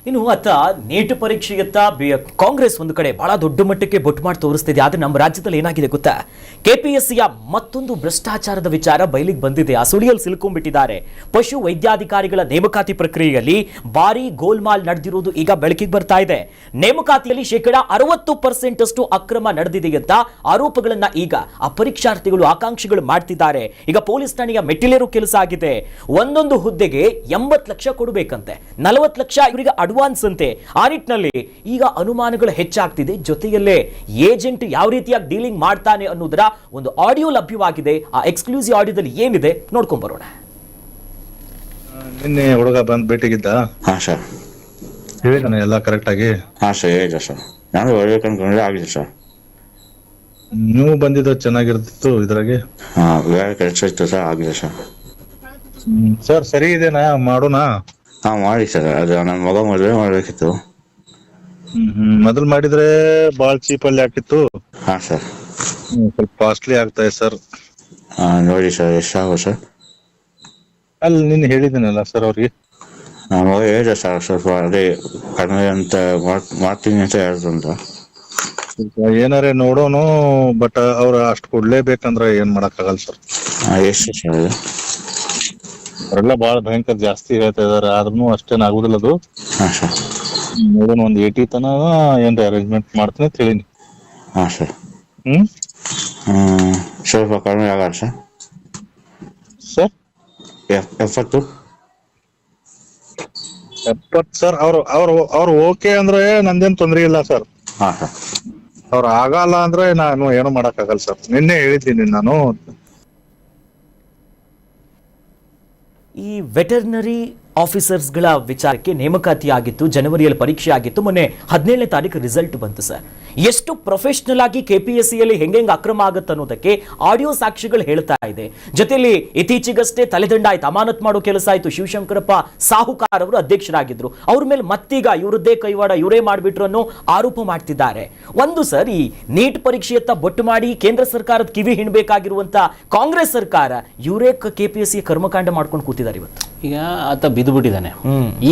ಇನ್ನು ಅತ್ತ ನೀಟ್ ಪರೀಕ್ಷೆಯತ್ತ ಕಾಂಗ್ರೆಸ್ ಒಂದು ಕಡೆ ಬಹಳ ದೊಡ್ಡ ಮಟ್ಟಕ್ಕೆ ಬೊಟ್ಟು ಮಾಡಿ ತೋರಿಸ್ತಿದೆ. ಆದ್ರೆ ನಮ್ಮ ರಾಜ್ಯದಲ್ಲಿ ಏನಾಗಿದೆ ಗೊತ್ತಾ, ಕೆಪಿಎಸ್ಸಿಯ ಮತ್ತೊಂದು ಭ್ರಷ್ಟಾಚಾರದ ವಿಚಾರ ಬಯಲಿಗೆ ಬಂದಿದೆ. ಆ ಸುಳಿಯಲ್ಲಿ ಸಿಲುಕೊಂಡ್ಬಿಟ್ಟಿದ್ದಾರೆ. ಪಶು ವೈದ್ಯಾಧಿಕಾರಿಗಳ ನೇಮಕಾತಿ ಪ್ರಕ್ರಿಯೆಯಲ್ಲಿ ಭಾರಿ ಗೋಲ್ಮಾಲ್ ನಡೆದಿರುವುದು ಈಗ ಬೆಳಕಿಗೆ ಬರ್ತಾ ಇದೆ. ನೇಮಕಾತಿಯಲ್ಲಿ 60% ಅಷ್ಟು ಅಕ್ರಮ ನಡೆದಿದೆ ಅಂತ ಆರೋಪಗಳನ್ನ ಈಗ ಆ ಪರೀಕ್ಷಾರ್ಥಿಗಳು ಆಕಾಂಕ್ಷಿಗಳು ಮಾಡ್ತಿದ್ದಾರೆ. ಈಗ ಪೊಲೀಸ್ ಠಾಣೆಯ ಮೆಟ್ಟಿಲೇರೋ ಕೆಲಸ ಆಗಿದೆ. ಒಂದೊಂದು ಹುದ್ದೆಗೆ 80 ಲಕ್ಷ ಕೊಡಬೇಕಂತೆ, 40 ಲಕ್ಷ ಇವರಿಗೆ ಅಡ್ವಾನ್ಸ್ ಅಂತೆ. ಆ ನಿಟ್ಟಿನಲ್ಲಿ ಈಗ ಅನುಮಾನಗಳು ಹೆಚ್ಚಾಗ್ತಿದೆ. ಜೊತೆಯಲ್ಲೇ ಏಜೆಂಟ್ ಯಾವ ರೀತಿಯಾಗಿ ಡೀಲಿಂಗ್ ಮಾಡ್ತಾನೆ ಅನ್ನೋದರ ಒಂದು ಆಡಿಯೋ ಲಭ್ಯವಾಗಿದೆ. ಆ ಎಕ್ಸ್ಕ್ಲೂಸಿವ್ ಆಡಿಯೋದಲ್ಲಿ ಏನಿದೆ ನೋಡ್ಕೊಂಡ್ ಬರೋಣ. ನಿನ್ನೆ ಹುಡುಗ ಬಂದ್ ಭೇಟಿಗಿದ್ದ. ಹಾ ಸರ್, ಹೇಳಿದಾನೆ ಎಲ್ಲ ಕರೆಕ್ಟ್ ಆಗಿ? ಹಾ ಸರ್, ಹೇಳಿದೆ ಸರ್. ನಾನು ಒಳ್ಳೆ ಅನ್ಕೊಂಡ್ರೆ ಆಗಿದೆ ಸರ್. ನೀವು ಬಂದಿದ್ದು ಚೆನ್ನಾಗಿರ್ತಿತ್ತು ಇದ್ರಾಗೆ. ಹಾ, ಬೇರೆ ಕೆಲಸ ಇತ್ತು ಸರ್, ಆಗಿದೆ ಸರ್. ಸರ್ ಸರಿ ಇದೆನಾ, ಮಾಡೋಣ? ಹಾ ಮಾಡಿ ಸರ್, ಅದು ನನ್ನ ಮಗ ಮದುವೆ ಮಾಡ್ಬೇಕಿತ್ತು. ಮೊದಲು ಮಾಡಿದ್ರೆ ಬಾಳ್ ಚೀಪ್ ಅಲ್ಲಿ ಆಗ್ತಿತ್ತು. ಹಾ ಸರ್. ಸ್ವಲ್ಪ ಕಾಸ್ಟ್ಲಿ ಆಗ್ತಾ ಇದೆ ಸರ್. ನೋಡಿ ಸರ್, ಎಷ್ಟಾಗೋ ಸರ್? ಅಲ್ಲಿ ನಿನ್ನೆ ಹೇಳಿದ್ದೀನಲ್ಲ ಸರ್ ಅವ್ರಿಗೆ. ನನ್ನ ಮಗ ಹೇಳಿದೆ ಸರ್, ಸ್ವಲ್ಪ ಅದೇ ಕಡಿಮೆ ಅಂತ ಮಾಡ್ತೀನಿ ಅಂತ ಹೇಳ್ತಂತ. ಏನಾರೇ ನೋಡೋನು, ಬಟ್ ಅವ್ರು ಅಷ್ಟು ಕೊಡ್ಲೇಬೇಕಂದ್ರೆ ಏನ್ ಮಾಡಕ್ ಆಗಲ್ಲ ಸರ್. ಎಷ್ಟು ಸರ್ ಅದು? ಅವರೆಲ್ಲ ಬಹಳ ಭಯಂಕರ ಜಾಸ್ತಿ ಹೇಳ್ತಾ ಇದಾರೆ. ಆದ್ರೂ ಅಷ್ಟೇನ್ ಆಗುದಿಲ್ಲ ಅದು. ಹಾ ಸರ್. ನೋಡೋಣ, ಒಂದ್ 80 ತನ ಏನ್ರ ಅರೇಂಜ್ಮೆಂಟ್ ಮಾಡ್ತೀನಿ ಅಂತ ಹೇಳಿನಿ. ಹಾ ಸರ್. ಸ್ವಲ್ಪ ಕಡಿಮೆ ಆಗಲ್ಲ ಸರ್? Sir 70 sir. ಅವ್ರು ಓಕೆ ಅಂದ್ರೆ ನಂದೇನ್ ತೊಂದ್ರೆ ಇಲ್ಲ ಸರ್. ಹಾ ಸರ್. ಅವ್ರು ಆಗಲ್ಲ ಅಂದ್ರೆ ನಾನು ಏನು ಮಾಡಕ್ ಆಗಲ್ಲ ಸರ್. ನಿನ್ನೆ ಹೇಳಿದ್ದೀನಿ ನಾನು. ಈ ವೆಟರ್ನರಿ ಆಫೀಸರ್ಸ್ಗಳ ವಿಚಾರಕ್ಕೆ ನೇಮಕಾತಿ ಆಗಿತ್ತು. ಜನವರಿಯಲ್ಲಿ ಪರೀಕ್ಷೆ ಆಗಿತ್ತು. ಮೊನ್ನೆ 17ನೇ ತಾರೀಕು ರಿಸಲ್ಟ್ ಬಂತು ಸರ್. ಎಷ್ಟು ಪ್ರೊಫೆಷನಲ್ ಆಗಿ ಕೆಪಿಎಸ್ಸಿಯಲ್ಲಿ ಹೆಂಗೆ ಅಕ್ರಮ ಆಗುತ್ತೆ ಅನ್ನೋದಕ್ಕೆ ಆಡಿಯೋ ಸಾಕ್ಷಿಗಳು ಹೇಳ್ತಾ ಇದೆ. ಜೊತೆಯಲ್ಲಿ ಇತ್ತೀಚೆಗಷ್ಟೇ ತಲೆದಂಡ ಆಯ್ತು, ಅಮಾನತ್ ಮಾಡೋ ಕೆಲಸ ಆಯ್ತು. ಶಿವಶಂಕರಪ್ಪ ಸಾಹುಕಾರ್ ಅವರು ಅಧ್ಯಕ್ಷರಾಗಿದ್ರು. ಅವ್ರ ಮೇಲೆ ಮತ್ತೀಗ ಇವರದ್ದೇ ಕೈವಾಡ, ಇವರೇ ಮಾಡಿಬಿಟ್ರು ಅನ್ನೋ ಆರೋಪ ಮಾಡ್ತಿದ್ದಾರೆ. ಒಂದು ಸರ್, ಈ ನೀಟ್ ಪರೀಕ್ಷೆಯತ್ತ ಬೊಟ್ಟು ಮಾಡಿ ಕೇಂದ್ರ ಸರ್ಕಾರದ ಕಿವಿ ಹಿಂಡಬೇಕಾಗಿರುವಂತ ಕಾಂಗ್ರೆಸ್ ಸರ್ಕಾರ ಇವರೇ ಕೆಪಿಎಸ್ಸಿ ಕರ್ಮಕಾಂಡ ಮಾಡ್ಕೊಂಡು ಕೂತಿದ್ದಾರೆ ಇವತ್ತು. ಈಗ ಆತ ಬಿದ್ದು ಬಿಟ್ಟಿದ್ದಾನೆ.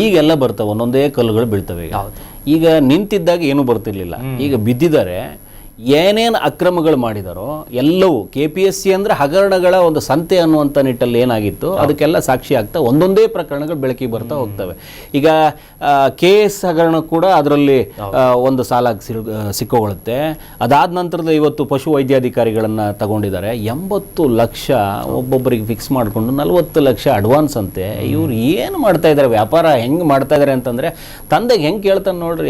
ಈಗೆಲ್ಲ ಬರ್ತಾವೆ, ಒಂದೊಂದೇ ಕಲ್ಲುಗಳು ಬೀಳ್ತವೆ. ಈಗ ನಿಂತಿದ್ದಾಗ ಏನು ಬರ್ತಿರ್ಲಿಲ್ಲ, ಈಗ ಬಿದ್ದಿದ್ದಾರೆ. ಏನೇನು ಅಕ್ರಮಗಳು ಮಾಡಿದಾರೋ ಎಲ್ಲವೂ KPSC ಅಂದ್ರೆ ಹಗರಣಗಳ ಒಂದು ಸಂತೆ ಅನ್ನುವಂಥ ನಿಟ್ಟಲ್ಲಿ ಏನಾಗಿತ್ತು ಅದಕ್ಕೆಲ್ಲ ಸಾಕ್ಷಿ ಆಗ್ತಾ ಒಂದೊಂದೇ ಪ್ರಕರಣಗಳು ಬೆಳಕಿಗೆ ಬರ್ತಾ ಹೋಗ್ತವೆ. ಈಗ KS ಹಗರಣ ಕೂಡ ಅದರಲ್ಲಿ ಒಂದು ಸಾಲ ಸಿಕ್ಕೋಗೊಳುತ್ತೆ. ಅದಾದ ನಂತರದ ಇವತ್ತು ಪಶು ವೈದ್ಯಾಧಿಕಾರಿಗಳನ್ನು ತಗೊಂಡಿದ್ದಾರೆ. 80 ಲಕ್ಷ ಒಬ್ಬೊಬ್ಬರಿಗೆ ಫಿಕ್ಸ್ ಮಾಡಿಕೊಂಡು 40 ಲಕ್ಷ ಅಡ್ವಾನ್ಸ್ ಅಂತೆ. ಇವ್ರು ಏನು ಮಾಡ್ತಾ ಇದ್ದಾರೆ, ವ್ಯಾಪಾರ ಹೆಂಗೆ ಮಾಡ್ತಾ ಇದ್ದಾರೆ ಅಂತಂದರೆ ತಂದೆಗೆ ಹೆಂಗೆ ಕೇಳ್ತಾನೆ ನೋಡ್ರಿ.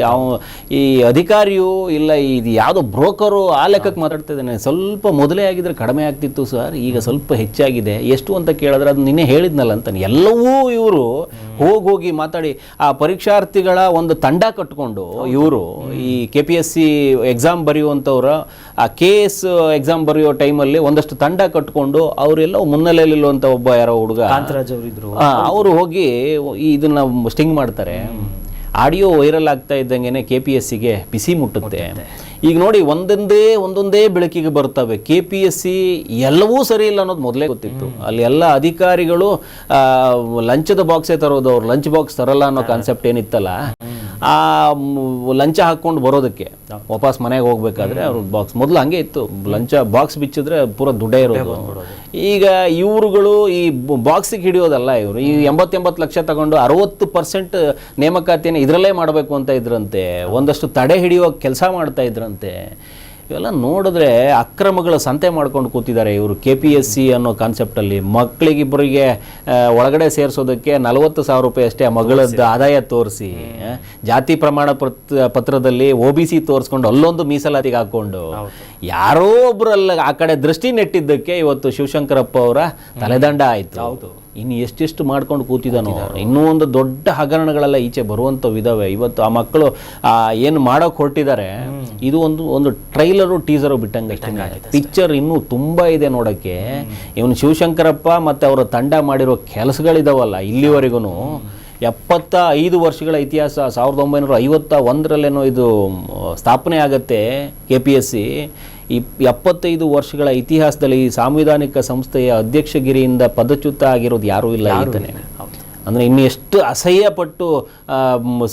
ಈ ಅಧಿಕಾರಿಯು ಇಲ್ಲ ಇದು ಯಾವುದೋ ಬ್ರೋಕರು ಆ ಲೆಕ್ಕಕ್ಕೆ ಮಾತಾಡ್ತಾ ಇದ್ದಾನೆ. ಸ್ವಲ್ಪ ಮೊದಲೇ ಆಗಿದ್ರೆ ಕಡಿಮೆ ಆಗ್ತಿತ್ತು ಸರ್, ಈಗ ಸ್ವಲ್ಪ ಹೆಚ್ಚಾಗಿದೆ. ಎಷ್ಟು ಅಂತ ಕೇಳಿದ್ರೆ ಅದು ನಿನ್ನೆ ಹೇಳಿದ್ನಲ್ಲ ಅಂತಾನೆ. ಎಲ್ಲವೂ ಇವರು ಹೋಗಿ ಮಾತಾಡಿ ಆ ಪರೀಕ್ಷಾರ್ಥಿಗಳ ಒಂದು ತಂಡ ಕಟ್ಕೊಂಡು ಇವರು ಈ KPSC ಎಕ್ಸಾಮ್ ಬರೆಯುವಂಥವ್ರ ಆ KS ಎಕ್ಸಾಮ್ ಬರೆಯೋ ಟೈಮಲ್ಲಿ ಒಂದಷ್ಟು ತಂಡ ಕಟ್ಕೊಂಡು ಅವರೆಲ್ಲ ಮುನ್ನೆಲೆಯಲ್ಲಿರುವಂಥ ಒಬ್ಬ ಯಾರೋ ಹುಡುಗ ಅವರು ಹೋಗಿ ಇದನ್ನ ಸ್ಟಿಂಗ್ ಮಾಡ್ತಾರೆ. ಆಡಿಯೋ ವೈರಲ್ ಆಗ್ತಾ ಇದ್ದಂಗೆ KPSCಗೆ ಬಿಸಿ ಮುಟ್ಟುತ್ತೆ. ಈಗ ನೋಡಿ, ಒಂದೊಂದೇ ಬೆಳಕಿಗೆ ಬರ್ತವೆ. KPSC ಎಲ್ಲವೂ ಸರಿ ಇಲ್ಲ ಅನ್ನೋದು ಮೊದಲೇ ಗೊತ್ತಿತ್ತು. ಅಲ್ಲಿ ಎಲ್ಲ ಅಧಿಕಾರಿಗಳು ಲಂಚದ ಬಾಕ್ಸೇ ತರೋದು, ಅವ್ರು ಲಂಚ್ ಬಾಕ್ಸ್ ತರಲ್ಲ ಅನ್ನೋ ಕಾನ್ಸೆಪ್ಟ್ ಏನಿತ್ತಲ್ಲ, ಆ ಲಂಚ ಹಾಕ್ಕೊಂಡು ಬರೋದಕ್ಕೆ ವಾಪಸ್ ಮನೆಗೆ ಹೋಗ್ಬೇಕಾದ್ರೆ ಅವ್ರ ಬಾಕ್ಸ್ ಮೊದಲು ಹಂಗೆ ಇತ್ತು. ಲಂಚ ಬಾಕ್ಸ್ ಬಿಚ್ಚಿದ್ರೆ ಪೂರ ದುಡ್ಡೇ ಇರೋದು. ಈಗ ಇವರುಗಳು ಈ ಬಾಕ್ಸಿಗೆ ಹಿಡಿಯೋದಲ್ಲ, ಇವರು ಈ 80 ಲಕ್ಷ ತಗೊಂಡು 60% ನೇಮಕಾತಿಯನ್ನು ಇದರಲ್ಲೇ ಮಾಡಬೇಕು ಅಂತ ಇದ್ರಂತೆ. ಒಂದಷ್ಟು ತಡೆ ಹಿಡಿಯೋ ಕೆಲಸ ಮಾಡ್ತಾ ಇದ್ರಂತೆ. ಇವೆಲ್ಲ ನೋಡಿದ್ರೆ ಅಕ್ರಮಗಳ ಸಂತೆ ಮಾಡ್ಕೊಂಡು ಕೂತಿದ್ದಾರೆ ಇವರು KPSC ಅನ್ನೋ ಕಾನ್ಸೆಪ್ಟಲ್ಲಿ. ಮಕ್ಕಳಿಗಿಬ್ಬರಿಗೆ ಒಳಗಡೆ ಸೇರಿಸೋದಕ್ಕೆ 40,000 ರೂಪಾಯಿ ಅಷ್ಟೇ ಮಗಳದ್ದು ಆದಾಯ ತೋರಿಸಿ, ಜಾತಿ ಪ್ರಮಾಣ ಪತ್ರದಲ್ಲಿ OBC ತೋರಿಸ್ಕೊಂಡು ಅಲ್ಲೊಂದು ಮೀಸಲಾತಿಗೆ ಹಾಕ್ಕೊಂಡು ಯಾರೋ ಒಬ್ಬರಲ್ಲ ಆ ಕಡೆ ದೃಷ್ಟಿ ನೆಟ್ಟಿದ್ದಕ್ಕೆ ಇವತ್ತು ಶಿವಶಂಕರಪ್ಪ ಅವರ ತಲೆದಂಡ ಆಯಿತು. ಇನ್ನು ಎಷ್ಟೆಷ್ಟು ಮಾಡ್ಕೊಂಡು ಕೂತಿದ್ದಾನೋ. ಇನ್ನೂ ಒಂದು ದೊಡ್ಡ ಹಗರಣಗಳೆಲ್ಲ ಈಚೆ ಬರುವಂಥವು ಇದಾವೆ. ಇವತ್ತು ಆ ಮಕ್ಕಳು ಏನು ಮಾಡೋಕೆ ಹೊರಟಿದ್ದಾರೆ. ಇದು ಒಂದು ಟ್ರೈಲರು ಟೀಸರು ಬಿಟ್ಟಂಗೆ. ಪಿಕ್ಚರ್ ಇನ್ನೂ ತುಂಬ ಇದೆ ನೋಡೋಕ್ಕೆ. ಇವನು ಶಿವಶಂಕರಪ್ಪ ಮತ್ತು ಅವರ ತಂಡ ಮಾಡಿರೋ ಕೆಲಸಗಳಿದಾವಲ್ಲ ಇಲ್ಲಿವರೆಗೂ 75 ವರ್ಷಗಳ ಇತಿಹಾಸ. 1951ರಲ್ಲೇನೋ ಇದು ಸ್ಥಾಪನೆ ಆಗುತ್ತೆ KPSC. ಈ 75 ವರ್ಷಗಳ ಇತಿಹಾಸದಲ್ಲಿ ಈ ಸಾಂವಿಧಾನಿಕ ಸಂಸ್ಥೆಯ ಅಧ್ಯಕ್ಷಗಿರಿಯಿಂದ ಪದಚ್ಯುತ ಆಗಿರೋದು ಯಾರೂ ಇಲ್ಲ. ಅಂದರೆ ಇನ್ನು ಎಷ್ಟು ಅಸಹ್ಯಪಟ್ಟು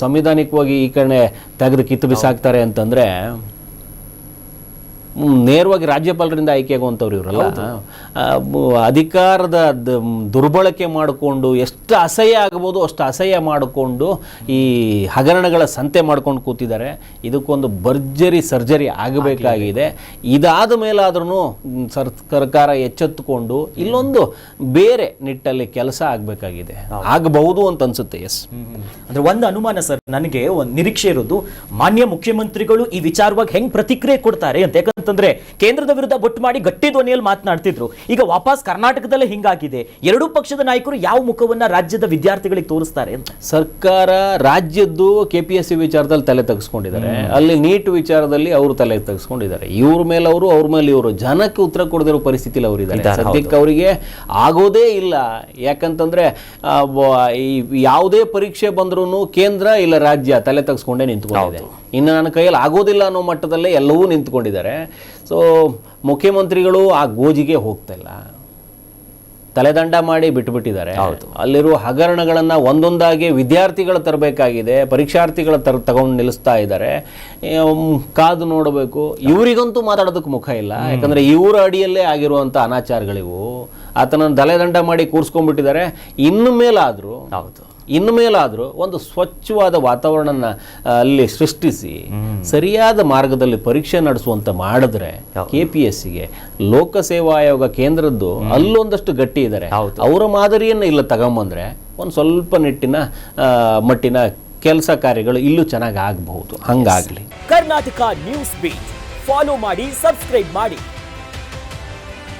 ಸಂವಿಧಾನಿಕವಾಗಿ ಈ ಕಡೆ ತೆಗೆದು ಕಿತ್ತು ಬಿಸಾಕ್ತಾರೆ ಅಂತಂದರೆ, ನೇರವಾಗಿ ರಾಜ್ಯಪಾಲರಿಂದ ಆಯ್ಕೆಯಾಗುವಂಥವ್ರು ಇವರಲ್ಲ, ಅಧಿಕಾರದ ದುರ್ಬಳಕೆ ಮಾಡಿಕೊಂಡು ಎಷ್ಟು ಅಸಹ್ಯ ಆಗ್ಬೋದು ಅಷ್ಟು ಅಸಹ್ಯ ಮಾಡಿಕೊಂಡು ಈ ಹಗರಣಗಳ ಸಂತೆ ಮಾಡ್ಕೊಂಡು ಕೂತಿದ್ದಾರೆ. ಇದಕ್ಕೊಂದು ಭರ್ಜರಿ ಸರ್ಜರಿ ಆಗಬೇಕಾಗಿದೆ. ಇದಾದ ಮೇಲಾದ್ರೂ ಸರ್ಕಾರ ಎಚ್ಚೆತ್ತುಕೊಂಡು ಇಲ್ಲೊಂದು ಬೇರೆ ನಿಟ್ಟಲ್ಲಿ ಕೆಲಸ ಆಗಬೇಕಾಗಿದೆ, ಆಗಬಹುದು ಅಂತ ಅನ್ಸುತ್ತೆ. ಎಸ್, ಅಂದ್ರೆ ಒಂದು ಅನುಮಾನ ಸರ್, ನನಗೆ ಒಂದು ನಿರೀಕ್ಷೆ ಇರೋದು ಮಾನ್ಯ ಮುಖ್ಯಮಂತ್ರಿಗಳು ಈ ವಿಚಾರವಾಗಿ ಹೆಂಗ್ ಪ್ರತಿಕ್ರಿಯೆ ಕೊಡ್ತಾರೆ ಅಂತ. ಯಾಕಂತಂದ್ರೆ ಕೇಂದ್ರದ ವಿರುದ್ಧ ಬೊಟ್ಟು ಮಾಡಿ ಗಟ್ಟಿ ಧ್ವನಿಯಲ್ಲಿ ಮಾತನಾಡ್ತಿದ್ರು, ಈಗ ವಾಪಸ್ ಕರ್ನಾಟಕದಲ್ಲೇ ಹಿಂಗಾಗಿದೆ. ಎರಡೂ ಪಕ್ಷದ ನಾಯಕರು ಯಾವ ಮುಖವನ್ನ ರಾಜ್ಯದ ವಿದ್ಯಾರ್ಥಿಗಳಿಗೆ ತೋರಿಸ್ತಾರೆ ಅಂತ. ಸರ್ಕಾರ ರಾಜ್ಯದ್ದು KPSC ವಿಚಾರದಲ್ಲಿ ತಲೆ ತೆಗೆಸ್ಕೊಂಡಿದ್ದಾರೆ, ಅಲ್ಲಿ ನೀಟ್ ವಿಚಾರದಲ್ಲಿ ಅವರು ತಲೆ ತೆಗೆಸ್ಕೊಂಡಿದ್ದಾರೆ. ಇವ್ರ ಮೇಲೆ ಅವರು, ಅವ್ರ ಮೇಲೆ ಇವರು, ಜನಕ್ಕೆ ಉತ್ತರ ಕೊಡದಿರೋ ಪರಿಸ್ಥಿತಿಲಿ ಅವರಿದ್ದಾರೆ. ಸದ್ಯಕ್ಕೆ ಅವರಿಗೆ ಆಗೋದೇ ಇಲ್ಲ. ಯಾಕಂತಂದ್ರೆ ಯಾವುದೇ ಪರೀಕ್ಷೆ ಬಂದ್ರೂ ಕೇಂದ್ರ ಇಲ್ಲ ರಾಜ್ಯ ತಲೆ ತೆಗೆಸ್ಕೊಂಡೇ ನಿಂತ್ಕೊಂಡಿದೆ. ಇನ್ನು ನನ್ನ ಕೈಯಲ್ಲಿ ಆಗೋದಿಲ್ಲ ಅನ್ನೋ ಮಟ್ಟದಲ್ಲೇ ಎಲ್ಲವೂ ನಿಂತ್ಕೊಂಡಿದ್ದಾರೆ. ಸೊ ಮುಖ್ಯಮಂತ್ರಿಗಳು ಆ ಗೋಜಿಗೆ ಹೋಗ್ತಾ ಇಲ್ಲ, ತಲೆದಂಡ ಮಾಡಿ ಬಿಟ್ಟುಬಿಟ್ಟಿದ್ದಾರೆ. ಅಲ್ಲಿರುವ ಹಗರಣಗಳನ್ನು ಒಂದೊಂದಾಗಿ ವಿದ್ಯಾರ್ಥಿಗಳು ತರಬೇಕಾಗಿದೆ, ಪರೀಕ್ಷಾರ್ಥಿಗಳ ತಗೊಂಡು ನಿಲ್ಲಿಸ್ತಾ ಇದ್ದಾರೆ. ಕಾದು ನೋಡಬೇಕು. ಇವರಿಗಂತೂ ಮಾತಾಡೋದಕ್ಕೆ ಮುಖ ಇಲ್ಲ, ಯಾಕಂದರೆ ಇವರ ಅಡಿಯಲ್ಲೇ ಆಗಿರುವಂಥ ಅನಾಚಾರಗಳಿವು. ಆತನನ್ನು ತಲೆದಂಡ ಮಾಡಿ ಕೂರಿಸ್ಕೊಂಡ್ಬಿಟ್ಟಿದ್ದಾರೆ. ಇನ್ನು ಮೇಲಾದರೂ ಒಂದು ಸ್ವಚ್ಛವಾದ ವಾತಾವರಣನ ಅಲ್ಲಿ ಸೃಷ್ಟಿಸಿ ಸರಿಯಾದ ಮಾರ್ಗದಲ್ಲಿ ಪರೀಕ್ಷೆ ನಡೆಸುವಂತ ಮಾಡಿದ್ರೆ KPSCಗೆ ಲೋಕಸೇವಾ ಆಯೋಗ ಕೇಂದ್ರದ್ದು ಅಲ್ಲೊಂದಷ್ಟು ಗಟ್ಟಿ ಇದ್ದಾರೆ, ಅವರ ಮಾದರಿಯನ್ನು ಇಲ್ಲ ತಗೊಂಬಂದ್ರೆ ಒಂದು ಸ್ವಲ್ಪ ಮಟ್ಟಿನ ಕೆಲಸ ಕಾರ್ಯಗಳು ಇಲ್ಲೂ ಚೆನ್ನಾಗಿ ಆಗಬಹುದು. ಹಂಗಾಗ್ಲಿ. ಕರ್ನಾಟಕ ನ್ಯೂಸ್ ಬೀಟ್ ಫಾಲೋ ಮಾಡಿ, ಸಬ್ಸ್ಕ್ರೈಬ್ ಮಾಡಿ.